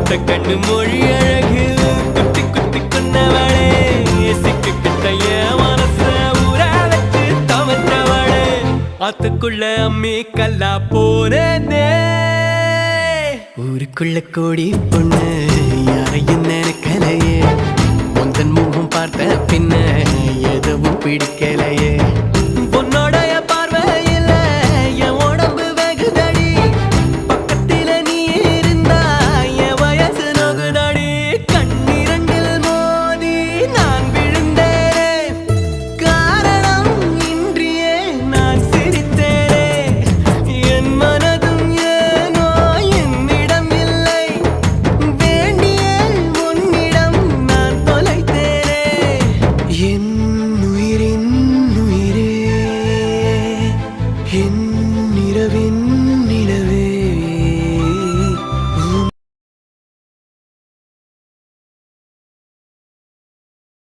கண்ணு மொழி அழகில் குத்தி குத்தி கொன்னவளே சிக்கு கிட்டைய மனச ஊரா வச்சு தவற்றவளே ஆத்துக்குள்ள அம்மி கல்லா போனே ஊருக்குள்ள கோடி பொண்ணு யாரையும் நினைக்கலையே